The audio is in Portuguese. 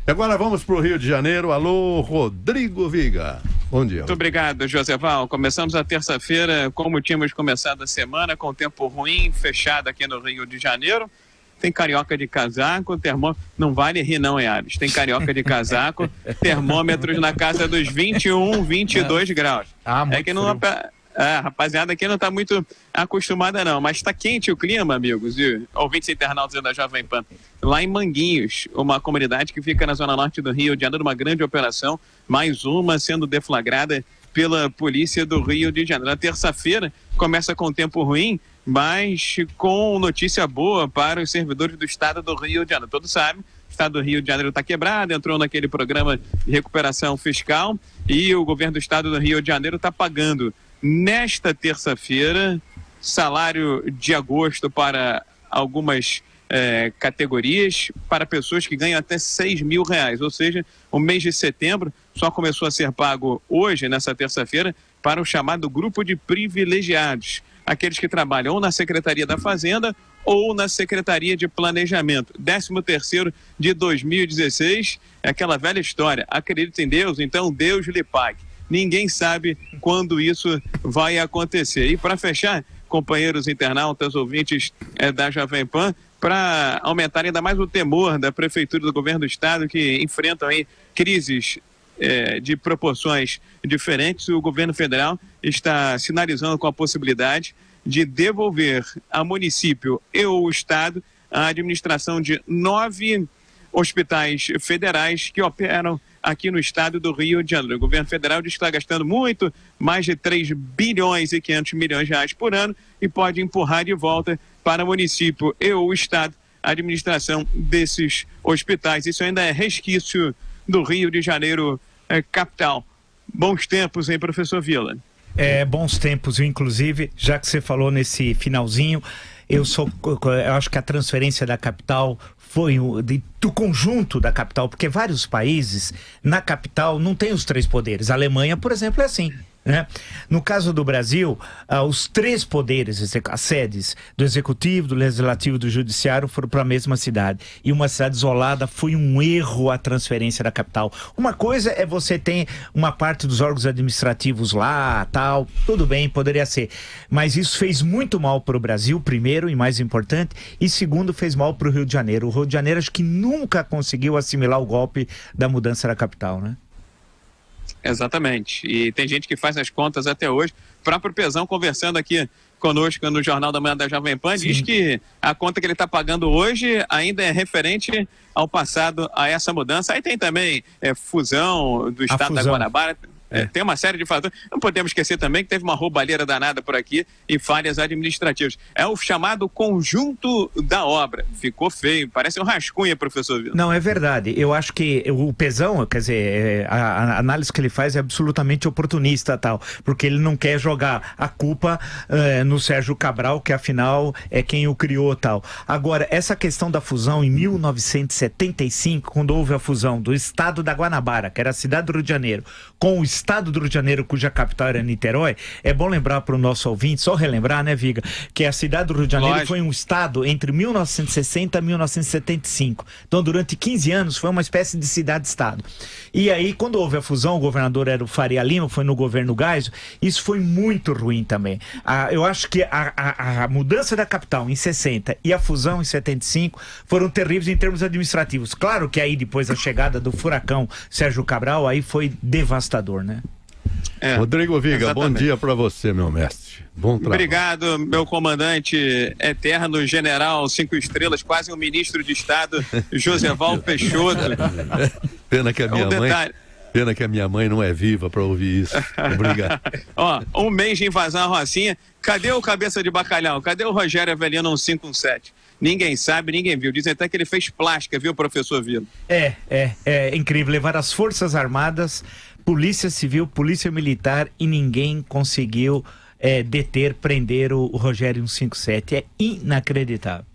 Agora vamos para o Rio de Janeiro. Alô, Rodrigo Viga. Bom dia. Muito obrigado, Joseval. Começamos a terça-feira como tínhamos começado a semana, com tempo ruim, fechado aqui no Rio de Janeiro. Tem carioca de casaco, termômetro... Não vale rir não, Ares. Tem carioca de casaco, termômetros na casa dos 21, 22 graus. É que não... rapaziada aqui não está muito acostumada não, mas está quente o clima, amigos e ouvintes internautas da Jovem Pan. Lá em Manguinhos, uma comunidade que fica na zona norte do Rio de Janeiro, uma grande operação, mais uma sendo deflagrada pela polícia do Rio de Janeiro. Na terça-feira começa com tempo ruim, mas com notícia boa para os servidores do estado do Rio de Janeiro. Todos sabem, o estado do Rio de Janeiro está quebrado, entrou naquele programa de recuperação fiscal e o governo do estado do Rio de Janeiro está pagando nesta terça-feira salário de agosto para algumas categorias, para pessoas que ganham até R$6.000, ou seja, o mês de setembro só começou a ser pago hoje, nessa terça-feira, para o chamado grupo de privilegiados, aqueles que trabalham ou na Secretaria da Fazenda ou na Secretaria de Planejamento. 13º de 2016, é aquela velha história, acredita em Deus, então Deus lhe pague. Ninguém sabe quando isso vai acontecer. E para fechar, companheiros internautas, ouvintes da Jovem Pan, para aumentar ainda mais o temor da Prefeitura e do Governo do Estado, que enfrentam aí crises de proporções diferentes, o Governo Federal está sinalizando com a possibilidade de devolver ao município e ao Estado a administração de 9 hospitais federais que operam aqui no estado do Rio de Janeiro. O governo federal diz que está gastando muito, mais de 3 bilhões e 500 milhões de reais por ano, e pode empurrar de volta para o município e o estado a administração desses hospitais. Isso ainda é resquício do Rio de Janeiro capital. Bons tempos, hein, professor Vila? Bons tempos, inclusive, já que você falou nesse finalzinho, eu acho que a transferência da capital foi do conjunto da capital, porque vários países na capital não tem os 3 poderes. A Alemanha, por exemplo, é assim, né? No caso do Brasil, os 3 poderes, as sedes do Executivo, do Legislativo e do Judiciário foram para a mesma cidade. E uma cidade isolada, foi um erro a transferência da capital. Uma coisa é você ter uma parte dos órgãos administrativos lá, tal, tudo bem, poderia ser. Mas isso fez muito mal para o Brasil, primeiro e mais importante, e segundo, fez mal para o Rio de Janeiro. O Rio de Janeiro acho que nunca conseguiu assimilar o golpe da mudança da capital, né? Exatamente, e tem gente que faz as contas até hoje. O próprio Pezão, conversando aqui conosco no Jornal da Manhã da Jovem Pan, sim, diz que a conta que ele está pagando hoje ainda é referente ao passado, a essa mudança. Aí tem também fusão do estado da Guanabara. Tem uma série de fatores. Não podemos esquecer também que teve uma roubalheira danada por aqui e falhas administrativas. É o chamado conjunto da obra. Ficou feio, parece um rascunho, professor Vila. Não, é verdade. Eu acho que o Pezão, quer dizer, a análise que ele faz é absolutamente oportunista, tal, porque ele não quer jogar a culpa no Sérgio Cabral, que afinal é quem o criou, tal. Agora, essa questão da fusão em 1975, quando houve a fusão do estado da Guanabara, que era a cidade do Rio de Janeiro, com o estado do Rio de Janeiro, cuja capital era Niterói, é bom lembrar para o nosso ouvinte, só relembrar, né, Viga, que a cidade do Rio de Janeiro foi um estado entre 1960 e 1975. Então, durante 15 anos, foi uma espécie de cidade-estado. E aí, quando houve a fusão, o governador era o Faria Lima, foi no governo Geisel, isso foi muito ruim também. Eu acho que a mudança da capital em 60 e a fusão em 75 foram terríveis em termos administrativos. Claro que aí, depois da chegada do furacão Sérgio Cabral, aí foi devastador, né? Rodrigo Viga, exatamente. Bom dia para você, meu mestre. Bom trabalho. Obrigado, meu comandante eterno, general 5 estrelas, quase um ministro de Estado, Joseval Peixoto. Pena que a minha mãe não é viva para ouvir isso. Obrigado. Ó, um mês de invasão à Rocinha. Cadê o cabeça de bacalhau? Cadê o Rogério Avelino 117? Ninguém sabe, ninguém viu. Dizem até que ele fez plástica, viu, professor Vila? É incrível. Levar as Forças Armadas, Polícia Civil, Polícia Militar, e ninguém conseguiu prender o Rogério 157. É inacreditável.